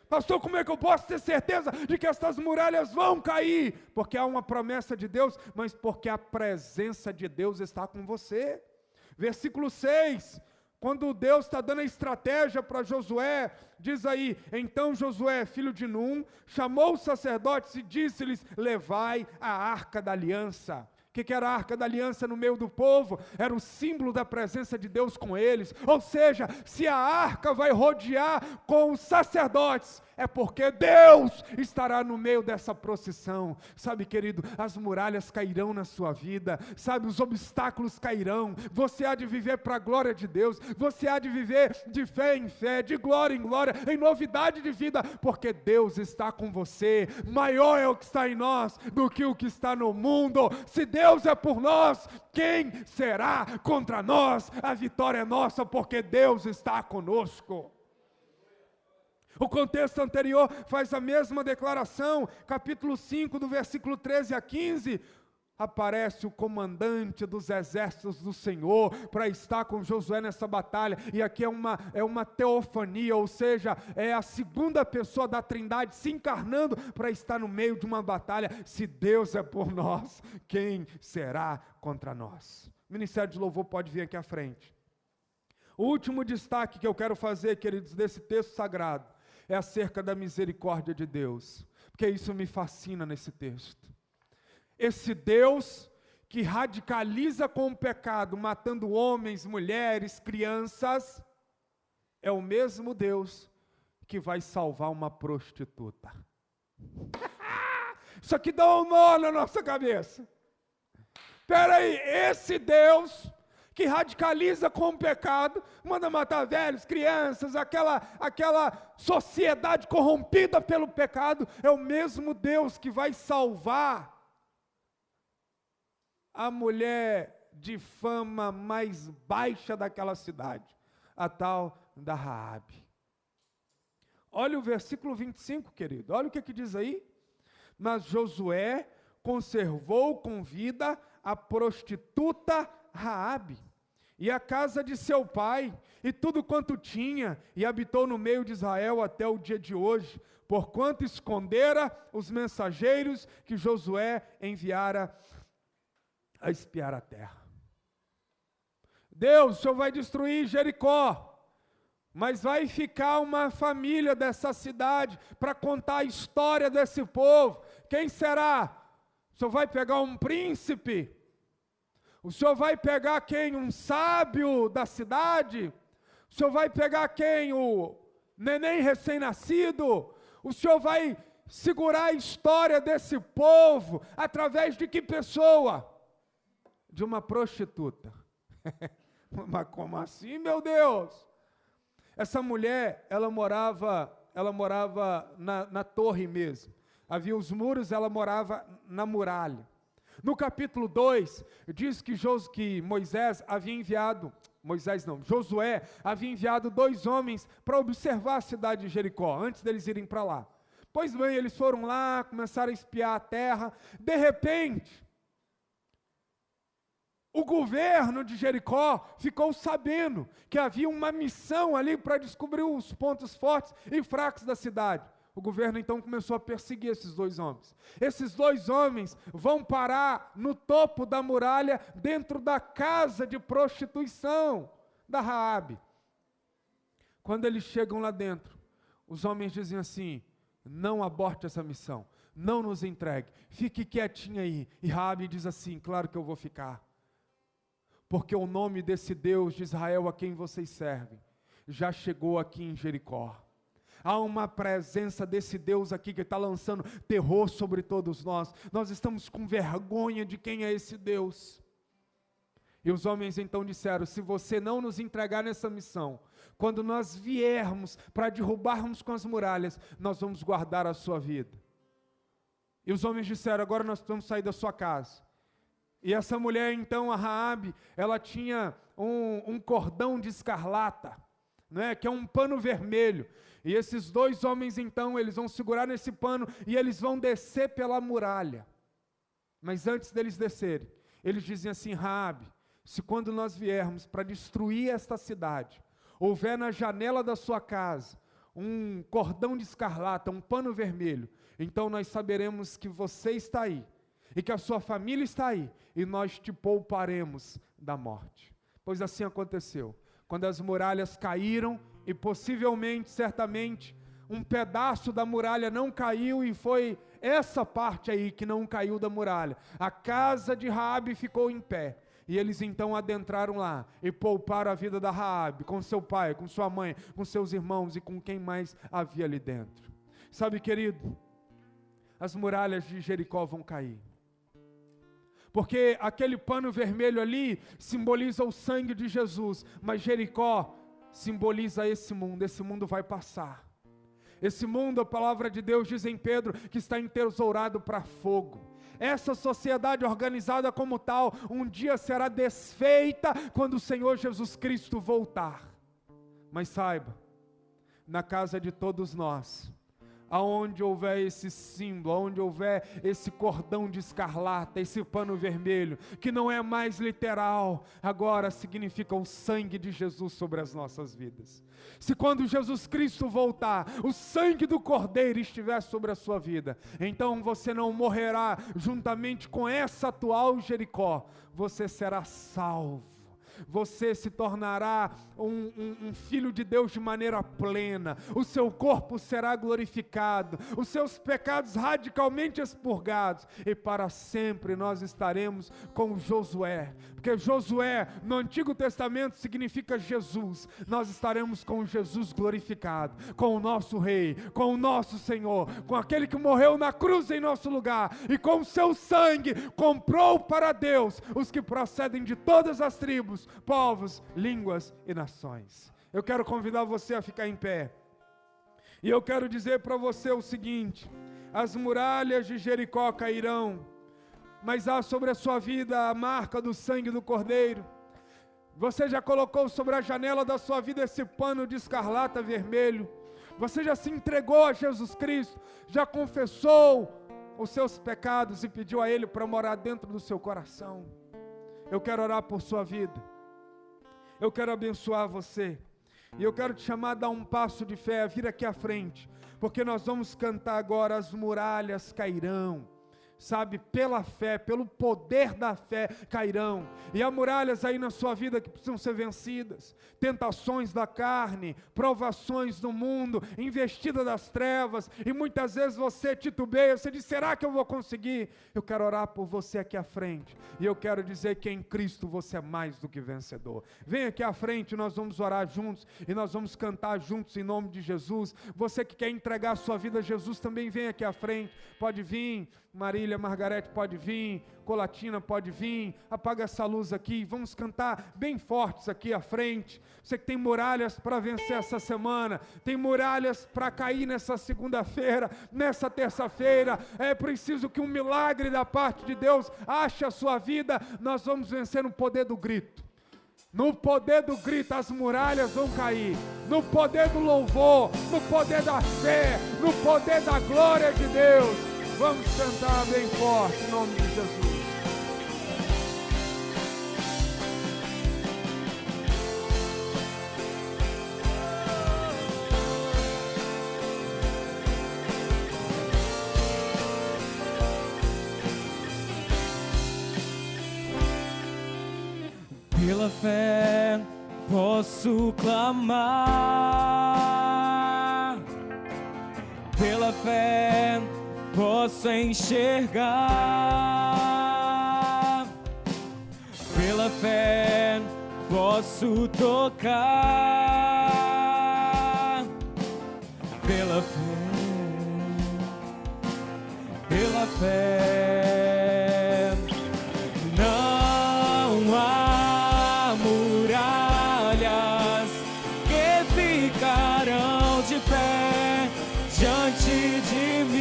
Pastor, como é que eu posso ter certeza de que estas muralhas vão cair? Porque há uma promessa de Deus, mas porque a presença de Deus está com você. Versículo 6, quando Deus está dando a estratégia para Josué, diz aí: então Josué, filho de Num, chamou os sacerdotes e disse-lhes: levai a arca da aliança. O que era a arca da aliança no meio do povo? Era o símbolo da presença de Deus com eles. Ou seja, se a arca vai rodear com os sacerdotes, é porque Deus estará no meio dessa procissão. Sabe, querido, as muralhas cairão na sua vida, sabe, os obstáculos cairão. Você há de viver para a glória de Deus, você há de viver de fé em fé, de glória em glória, em novidade de vida, porque Deus está com você. Maior é o que está em nós do que o que está no mundo. Se Deus é por nós, quem será contra nós? A vitória é nossa, porque Deus está conosco. O contexto anterior faz a mesma declaração. Capítulo 5, do versículo 13 a 15, aparece o comandante dos exércitos do Senhor para estar com Josué nessa batalha. E aqui é uma teofania, ou seja, é a segunda pessoa da Trindade se encarnando para estar no meio de uma batalha. Se Deus é por nós, quem será contra nós? O Ministério de Louvor pode vir aqui à frente. O último destaque que eu quero fazer, queridos, desse texto sagrado, é acerca da misericórdia de Deus, porque isso me fascina nesse texto. Esse Deus que radicaliza com o pecado, matando homens, mulheres, crianças, é o mesmo Deus que vai salvar uma prostituta. Isso aqui dá um nó na nossa cabeça. Espera aí, esse Deus que radicaliza com o pecado, manda matar velhos, crianças, aquela sociedade corrompida pelo pecado, é o mesmo Deus que vai salvar a mulher de fama mais baixa daquela cidade, a tal da Raabe. Olha o versículo 25, querido, olha o que diz aí. Mas Josué conservou com vida a prostituta Raabe, e a casa de seu pai, e tudo quanto tinha, e habitou no meio de Israel até o dia de hoje, porquanto escondera os mensageiros que Josué enviara a espiar a terra. Deus, o Senhor vai destruir Jericó, mas vai ficar uma família dessa cidade para contar a história desse povo. Quem será? O Senhor vai pegar um príncipe? O Senhor vai pegar quem? Um sábio da cidade? O Senhor vai pegar quem? O neném recém-nascido? O Senhor vai segurar a história desse povo através de que pessoa? De uma prostituta. Mas como assim, meu Deus? Essa mulher, ela morava na torre mesmo. Havia os muros, ela morava na muralha. No capítulo 2, diz que Josué havia enviado 2 homens para observar a cidade de Jericó, antes deles irem para lá. Pois bem, eles foram lá, começaram a espiar a terra. De repente, o governo de Jericó ficou sabendo que havia uma missão ali para descobrir os pontos fortes e fracos da cidade. O governo então começou a perseguir esses 2 homens. Esses 2 homens vão parar no topo da muralha, dentro da casa de prostituição da Raabe. Quando eles chegam lá dentro, os homens dizem assim: não aborte essa missão, não nos entregue, fique quietinho aí. E Raabe diz assim: claro que eu vou ficar, porque o nome desse Deus de Israel a quem vocês servem já chegou aqui em Jericó. Há uma presença desse Deus aqui que está lançando terror sobre todos nós. Nós estamos com vergonha de quem é esse Deus. E os homens então disseram: se você não nos entregar nessa missão, quando nós viermos para derrubarmos com as muralhas, nós vamos guardar a sua vida. E os homens disseram: agora nós precisamos sair da sua casa. E essa mulher então, a Raabe, ela tinha um cordão de escarlata, né, que é um pano vermelho. E esses 2 homens então, eles vão segurar nesse pano e eles vão descer pela muralha. Mas antes deles descerem, eles dizem assim: Raabe, se quando nós viermos para destruir esta cidade, houver na janela da sua casa um cordão de escarlata, um pano vermelho, então nós saberemos que você está aí, e que a sua família está aí, e nós te pouparemos da morte. Pois assim aconteceu. Quando as muralhas caíram, e possivelmente, certamente, um pedaço da muralha não caiu, e foi essa parte aí que não caiu da muralha. A casa de Raabe ficou em pé, e eles então adentraram lá, e pouparam a vida da Raabe, com seu pai, com sua mãe, com seus irmãos, e com quem mais havia ali dentro. Sabe, querido, as muralhas de Jericó vão cair, porque aquele pano vermelho ali simboliza o sangue de Jesus, mas Jericó simboliza esse mundo vai passar. Esse mundo, a palavra de Deus diz em Pedro, que está entesourado para fogo. Essa sociedade organizada como tal, um dia será desfeita quando o Senhor Jesus Cristo voltar. Mas saiba, na casa de todos nós, aonde houver esse símbolo, aonde houver esse cordão de escarlata, esse pano vermelho, que não é mais literal, agora significa o sangue de Jesus sobre as nossas vidas. Se quando Jesus Cristo voltar, o sangue do Cordeiro estiver sobre a sua vida, então você não morrerá juntamente com essa atual Jericó, você será salvo. Você se tornará um filho de Deus de maneira plena, o seu corpo será glorificado, os seus pecados radicalmente expurgados, e para sempre nós estaremos com Josué, porque Josué no Antigo Testamento significa Jesus. Nós estaremos com Jesus glorificado, com o nosso Rei, com o nosso Senhor, com aquele que morreu na cruz em nosso lugar, e com o seu sangue comprou para Deus os que procedem de todas as tribos, espíritos, povos, línguas e nações. Eu quero convidar você a ficar em pé. E eu quero dizer para você o seguinte: as muralhas de Jericó cairão, mas há sobre a sua vida a marca do sangue do Cordeiro. Você já colocou sobre a janela da sua vida esse pano de escarlata vermelho. Você já se entregou a Jesus Cristo, já confessou os seus pecados e pediu a Ele para morar dentro do seu coração. Eu quero orar por sua vida. Eu quero abençoar você. E eu quero te chamar a dar um passo de fé, a vir aqui à frente, porque nós vamos cantar agora: as muralhas cairão. Sabe, pela fé, pelo poder da fé cairão. E há muralhas aí na sua vida que precisam ser vencidas. Tentações da carne, provações do mundo, investida das trevas. E muitas vezes você titubeia, você diz: será que eu vou conseguir? Eu quero orar por você aqui à frente. E eu quero dizer que em Cristo você é mais do que vencedor. Vem aqui à frente, nós vamos orar juntos. E nós vamos cantar juntos em nome de Jesus. Você que quer entregar a sua vida a Jesus também vem aqui à frente. Pode vir. Marília, Margarete pode vir, Colatina pode vir, apaga essa luz aqui, vamos cantar bem fortes aqui à frente. Você que tem muralhas para vencer essa semana, tem muralhas para cair nessa segunda-feira, nessa terça-feira, é preciso que um milagre da parte de Deus ache a sua vida. Nós vamos vencer no poder do grito. No poder do grito as muralhas vão cair, no poder do louvor, no poder da fé, no poder da glória de Deus. Vamos cantar bem forte em nome de Jesus.
Pela fé posso clamar, pela fé posso enxergar, pela fé posso tocar, pela fé, não há muralhas que ficarão de pé diante de mim.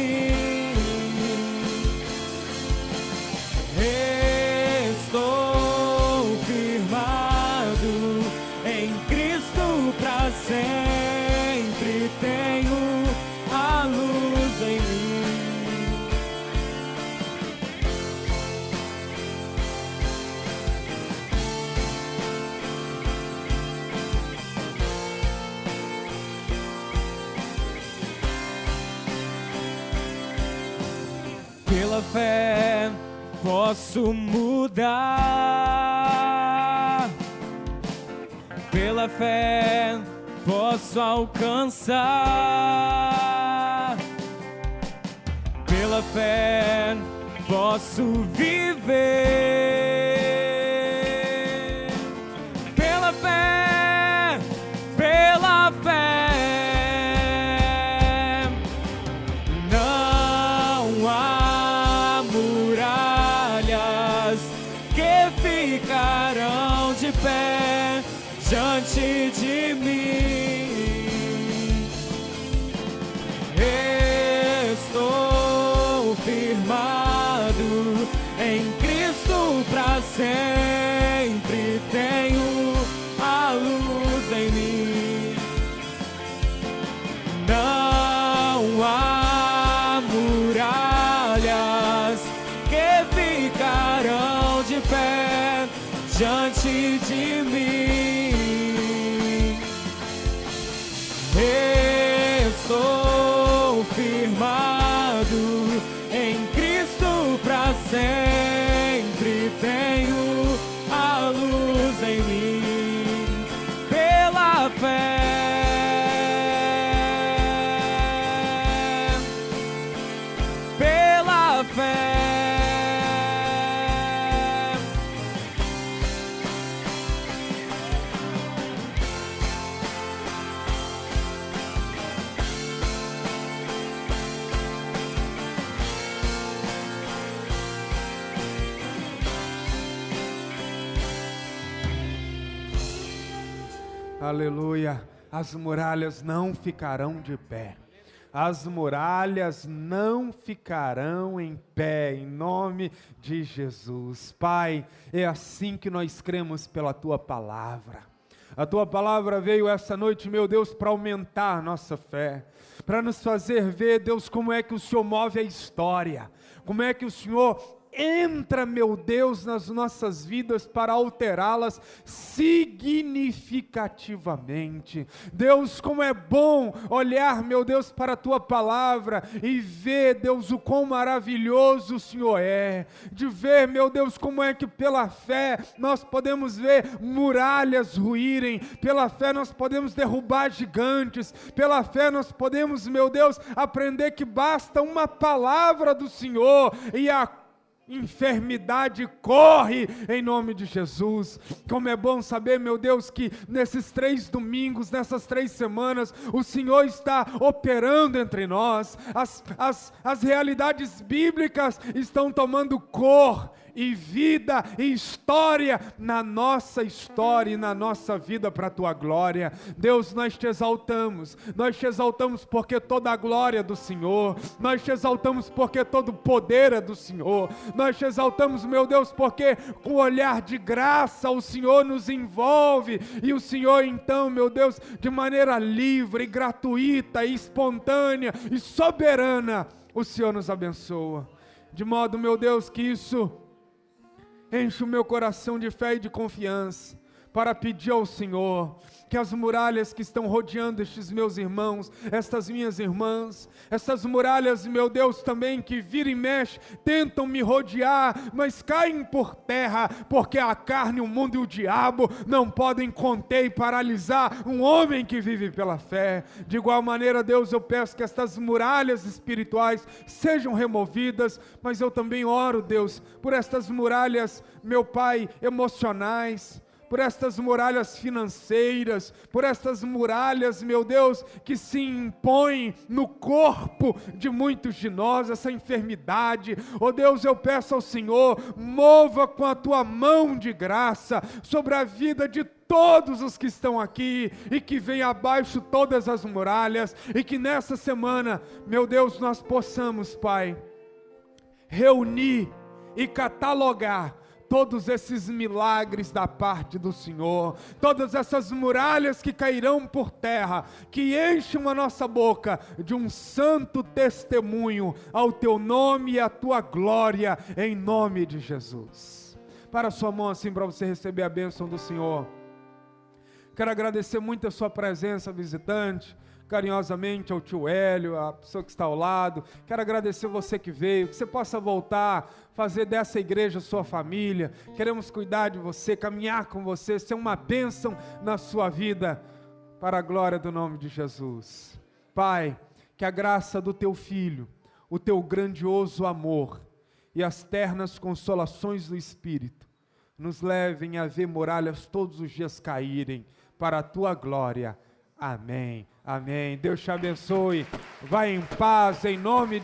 Estou firmado em Cristo para sempre, tenho a luz em mim. Pela fé posso mudar, pela fé posso alcançar, pela fé posso viver, pela fé, pela fé. Não há muralhas que ficarão de pé diante de mim. Estou firmado em Cristo para sempre, tenho a luz em mim. Não há muralhas que ficarão de pé diante de mim.
Aleluia. As muralhas não ficarão de pé. As muralhas não ficarão em pé, em nome de Jesus. Pai, é assim que nós cremos pela Tua palavra. A Tua palavra veio essa noite, meu Deus, para aumentar nossa fé, para nos fazer ver, Deus, como é que o Senhor move a história, como é que o Senhor entra, meu Deus, nas nossas vidas para alterá-las significativamente. Deus, como é bom olhar, meu Deus, para a Tua palavra e ver, Deus, o quão maravilhoso o Senhor é, de ver, meu Deus, como é que pela fé nós podemos ver muralhas ruírem, pela fé nós podemos derrubar gigantes, pela fé nós podemos, meu Deus, aprender que basta uma palavra do Senhor e a enfermidade corre em nome de Jesus. Como é bom saber, meu Deus, que nesses 3 domingos, nessas 3 semanas, o Senhor está operando entre nós, as realidades bíblicas estão tomando cor e vida e história na nossa história e na nossa vida para a Tua glória. Deus, nós te exaltamos porque toda a glória é do Senhor, nós te exaltamos porque todo o poder é do Senhor, nós te exaltamos, meu Deus, porque com o olhar de graça o Senhor nos envolve e o Senhor então, meu Deus, de maneira livre, gratuita, espontânea e soberana, o Senhor nos abençoa, de modo, meu Deus, que isso enche o meu coração de fé e de confiança para pedir ao Senhor que as muralhas que estão rodeando estes meus irmãos, estas minhas irmãs, essas muralhas, meu Deus, também que vira e mexe, tentam me rodear, mas caem por terra, porque a carne, o mundo e o diabo não podem conter e paralisar um homem que vive pela fé. De igual maneira, Deus, eu peço que estas muralhas espirituais sejam removidas, mas eu também oro, Deus, por estas muralhas, meu Pai, emocionais, por estas muralhas financeiras, por estas muralhas, meu Deus, que se impõem no corpo de muitos de nós, essa enfermidade. Oh Deus, eu peço ao Senhor, mova com a Tua mão de graça sobre a vida de todos os que estão aqui e que vem abaixo todas as muralhas, e que nessa semana, meu Deus, nós possamos, Pai, reunir e catalogar todos esses milagres da parte do Senhor, todas essas muralhas que cairão por terra, que enchem a nossa boca de um santo testemunho ao Teu nome e à Tua glória, em nome de Jesus. Para a sua mão assim, para você receber a bênção do Senhor. Quero agradecer muito a sua presença, visitante, carinhosamente ao tio Hélio, a pessoa que está ao lado. Quero agradecer você que veio, que você possa voltar, fazer dessa igreja sua família. Queremos cuidar de você, caminhar com você, ser uma bênção na sua vida, para a glória do nome de Jesus. Pai, que a graça do Teu Filho, o Teu grandioso amor e as ternas consolações do Espírito nos levem a ver muralhas todos os dias caírem, para a Tua glória. Amém. Amém. Deus te abençoe. Vai em paz, em nome de